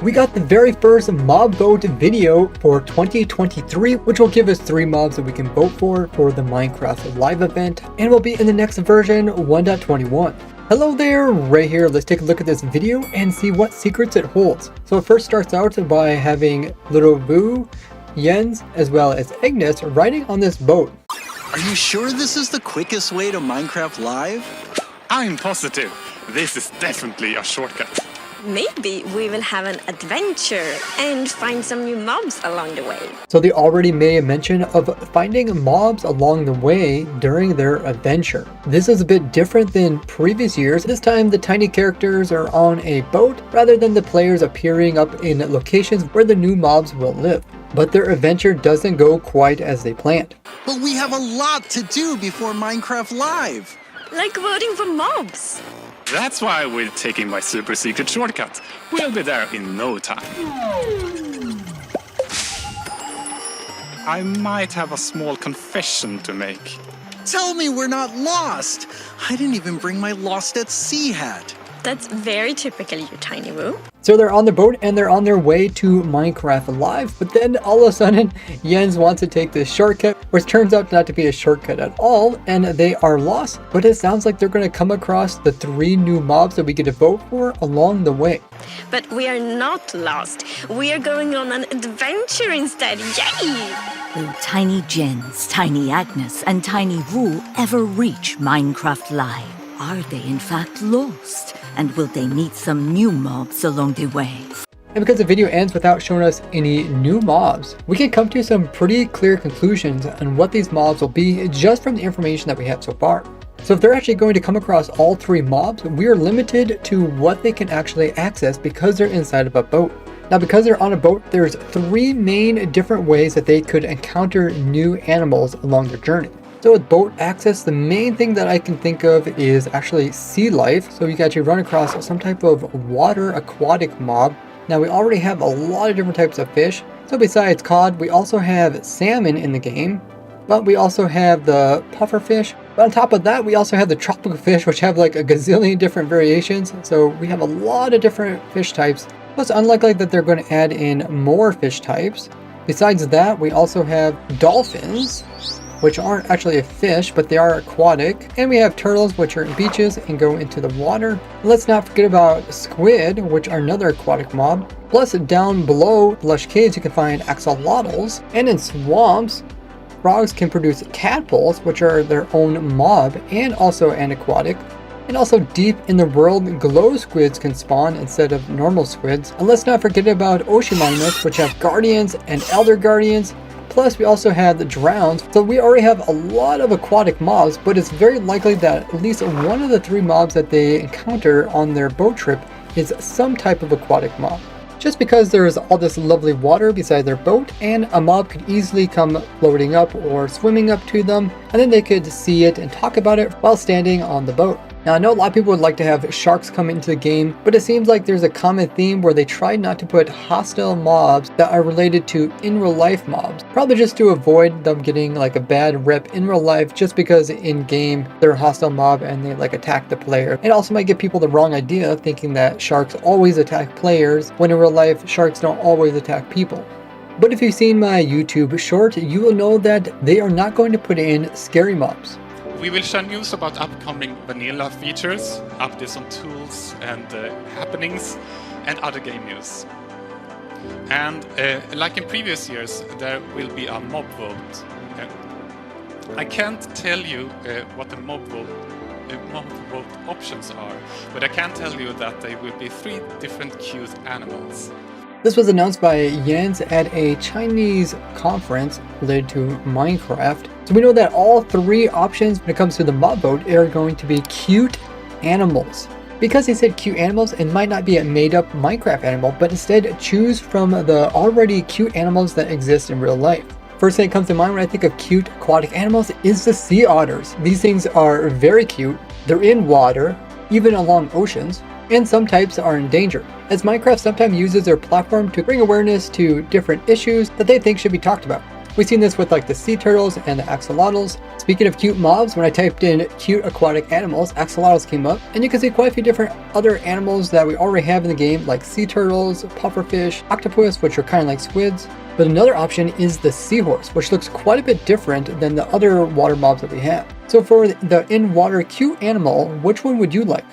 we got the very first mob vote video for 2023, which will give us 3 mobs that we can vote for the Minecraft live event, and will be in the next version 1.21. Hello there, Ray here. Let's take a look at this video and see what secrets it holds. So it first starts out by having Little Boo, Jens, as well as Ignis riding on this boat. Are you sure this is the quickest way to Minecraft Live? I'm positive. This is definitely a shortcut. Maybe we will have an adventure and find some new mobs along the way. So they already made a mention of finding mobs along the way during their adventure. This is a bit different than previous years. This time the tiny characters are on a boat rather than the players appearing up in locations where the new mobs will live. But their adventure doesn't go quite as they planned. But we have a lot to do before Minecraft Live. Like voting for mobs. That's why we're taking my super secret shortcut. We'll be there in no time. I might have a small confession to make. Tell me we're not lost. I didn't even bring my Lost at Sea hat. That's very typical, you tiny woo. So they're on the boat and they're on their way to Minecraft Live, but then all of a sudden Jens wants to take this shortcut, which turns out not to be a shortcut at all, and they are lost. But it sounds like they're going to come across the 3 new mobs that we get to vote for along the way. But we are not lost. We are going on an adventure instead. Yay! Will Tiny Jens, Tiny Agnes, and Tiny Woo ever reach Minecraft Live? Are they in fact lost? And will they meet some new mobs along the way? And because the video ends without showing us any new mobs, we can come to some pretty clear conclusions on what these mobs will be just from the information that we have so far. So if they're actually going to come across all 3 mobs, we are limited to what they can actually access because they're inside of a boat. Now because they're on a boat, there's 3 main different ways that they could encounter new animals along their journey. So with boat access, the main thing that I can think of is actually sea life. So you can actually run across some type of water aquatic mob. Now we already have a lot of different types of fish. So besides cod, we also have salmon in the game, but we also have the pufferfish. But on top of that, we also have the tropical fish, which have like a gazillion different variations. So we have a lot of different fish types. So it's unlikely that they're going to add in more fish types. Besides that, we also have dolphins, which aren't actually a fish, but they are aquatic. And we have turtles, which are in beaches and go into the water. Let's not forget about squid, which are another aquatic mob. Plus, down below lush caves, you can find axolotls. And in swamps, frogs can produce tadpoles, which are their own mob and also an aquatic. And also deep in the world, glow squids can spawn instead of normal squids. And let's not forget about ocean monuments, which have guardians and elder guardians. Plus we also have the drowns, so we already have a lot of aquatic mobs, but it's very likely that at least one of the 3 mobs that they encounter on their boat trip is some type of aquatic mob. Just because there's all this lovely water beside their boat, and a mob could easily come floating up or swimming up to them, and then they could see it and talk about it while standing on the boat. Now I know a lot of people would like to have sharks come into the game, but it seems like there's a common theme where they try not to put hostile mobs that are related to in real life mobs. Probably just to avoid them getting like a bad rep in real life, just because in game they're a hostile mob and they like attack the player. It also might give people the wrong idea thinking that sharks always attack players, when in real life sharks don't always attack people. But if you've seen my YouTube short, you will know that they are not going to put in scary mobs. We will share news about upcoming vanilla features, updates on tools and happenings, and other game news. And like in previous years, there will be a mob vote. I can't tell you what the mob vote options are, but I can tell you that there will be 3 different cute animals. This was announced by Jens at a Chinese conference related to Minecraft. So we know that all 3 options when it comes to the mob vote are going to be cute animals. Because he said cute animals, it might not be a made-up Minecraft animal, but instead choose from the already cute animals that exist in real life. First thing that comes to mind when I think of cute aquatic animals is the sea otters. These things are very cute. They're in water, even along oceans, and some types are endangered, as Minecraft sometimes uses their platform to bring awareness to different issues that they think should be talked about. We've seen this with like the sea turtles and the axolotls. Speaking of cute mobs, when I typed in cute aquatic animals, axolotls came up, and you can see quite a few different other animals that we already have in the game, like sea turtles, pufferfish, octopus, which are kind of like squids. But another option is the seahorse, which looks quite a bit different than the other water mobs that we have. So for the in-water cute animal, which one would you like?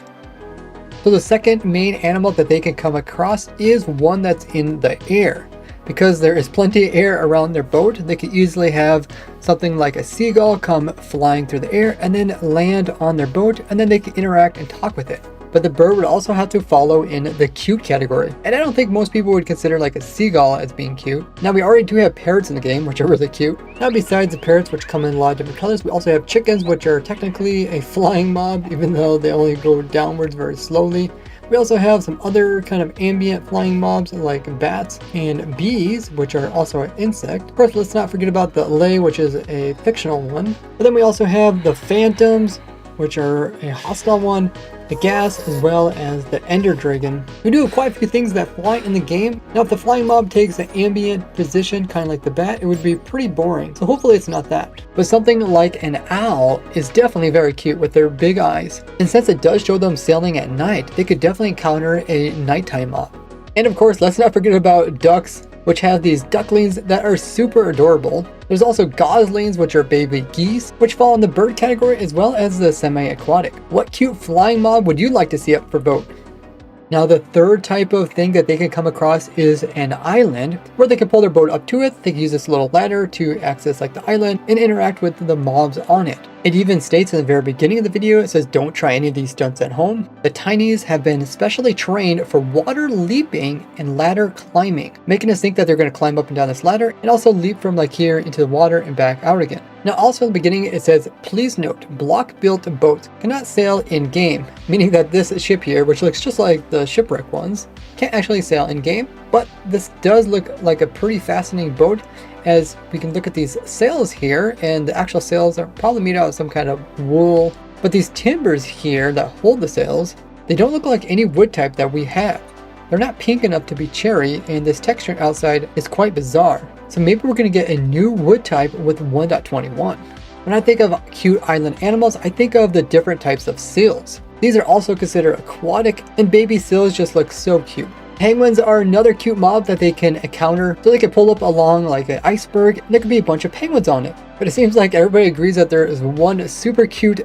So the second main animal that they can come across is one that's in the air. Because there is plenty of air around their boat, they could easily have something like a seagull come flying through the air and then land on their boat, and then they can interact and talk with it. But the bird would also have to follow in the cute category. And I don't think most people would consider like a seagull as being cute. Now we already do have parrots in the game, which are really cute. Now besides the parrots, which come in a lot of different colors, we also have chickens, which are technically a flying mob, even though they only go downwards very slowly. We also have some other kind of ambient flying mobs like bats and bees, which are also an insect. Of course, let's not forget about the lay, which is a fictional one. But then we also have the phantoms, which are a hostile one, the gas, as well as the ender dragon. We do have quite a few things that fly in the game. Now if the flying mob takes an ambient position, kind of like the bat, it would be pretty boring. So hopefully it's not that. But something like an owl is definitely very cute with their big eyes. And since it does show them sailing at night, they could definitely encounter a nighttime mob. And of course, let's not forget about ducks, which have these ducklings that are super adorable. There's also goslings, which are baby geese, which fall in the bird category, as well as the semi-aquatic. What cute flying mob would you like to see up for vote? Now the third type of thing that they can come across is an island, where they can pull their boat up to it. They can use this little ladder to access like the island and interact with the mobs on it. It even states in the very beginning of the video, it says don't try any of these stunts at home. The tinies have been specially trained for water leaping and ladder climbing, making us think that they're going to climb up and down this ladder and also leap from like here into the water and back out again. Now also in the beginning it says, please note, block-built boats cannot sail in-game, meaning that this ship here, which looks just like the shipwreck ones, can't actually sail in-game, but this does look like a pretty fascinating boat, as we can look at these sails here, and the actual sails are probably made out of some kind of wool. But these timbers here that hold the sails, they don't look like any wood type that we have. They're not pink enough to be cherry, and this texture outside is quite bizarre. So maybe we're going to get a new wood type with 1.21. When I think of cute island animals, I think of the different types of seals. These are also considered aquatic, and baby seals just look so cute. Penguins are another cute mob that they can encounter, so they can pull up along like an iceberg, and there could be a bunch of penguins on it. But it seems like everybody agrees that there is one super cute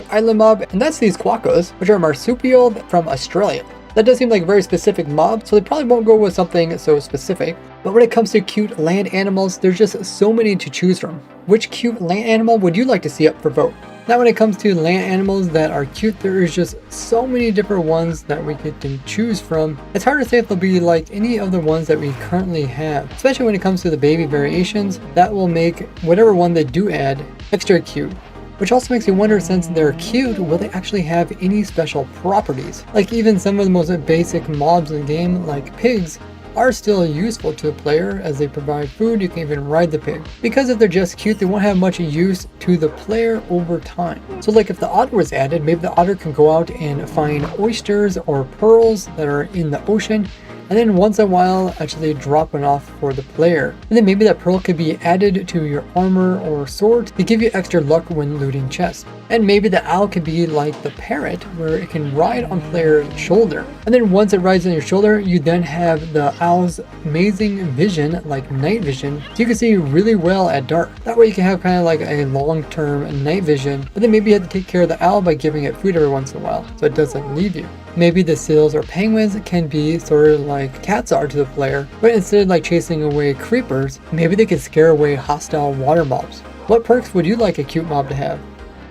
island mob, and that's these quackos, which are marsupial from Australia. That does seem like a very specific mob, so they probably won't go with something so specific. But when it comes to cute land animals, there's just so many to choose from. Which cute land animal would you like to see up for vote? Now when it comes to land animals that are cute, there is just so many different ones that we can choose from. It's hard to say if they'll be like any of the ones that we currently have, especially when it comes to the baby variations. That will make whatever one they do add extra cute. Which also makes me wonder, since they're cute, will they actually have any special properties? Like even some of the most basic mobs in the game, like pigs, are still useful to the player as they provide food. You can even ride the pig. Because if they're just cute, they won't have much use to the player over time. So like if the otter was added, maybe the otter can go out and find oysters or pearls that are in the ocean, and then once in a while actually drop one off for the player. And then maybe that pearl could be added to your armor or sword to give you extra luck when looting chests. And maybe the owl could be like the parrot, where it can ride on player's shoulder. And then once it rides on your shoulder, you then have the owl's amazing vision, like night vision, so you can see really well at dark. That way you can have kind of like a long-term night vision, but then maybe you have to take care of the owl by giving it food every once in a while, so it doesn't leave you. Maybe the seals or penguins can be sort of like cats are to the player, but instead of like chasing away creepers, maybe they can scare away hostile water mobs. What perks would you like a cute mob to have?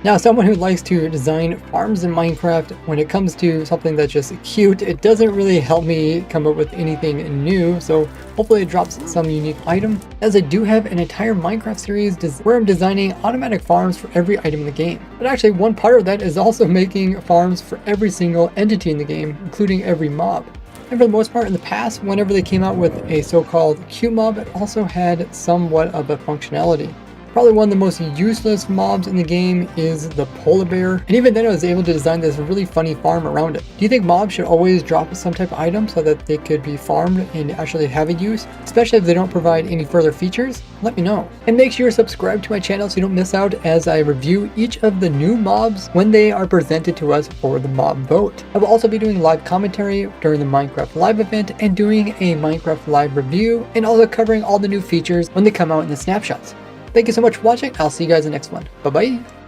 Now, someone who likes to design farms in Minecraft, when it comes to something that's just cute, it doesn't really help me come up with anything new, so hopefully it drops some unique item, as I do have an entire Minecraft series where I'm designing automatic farms for every item in the game. But actually one part of that is also making farms for every single entity in the game, including every mob. And for the most part in the past, whenever they came out with a so-called cute mob, it also had somewhat of a functionality. Probably one of the most useless mobs in the game is the polar bear, and even then I was able to design this really funny farm around it. Do you think mobs should always drop some type of item so that they could be farmed and actually have a use, especially if they don't provide any further features? Let me know. And make sure to subscribe to my channel so you don't miss out as I review each of the new mobs when they are presented to us for the mob vote. I will also be doing live commentary during the Minecraft Live event and doing a Minecraft Live review, and also covering all the new features when they come out in the snapshots. Thank you so much for watching. I'll see you guys in the next one. Bye bye.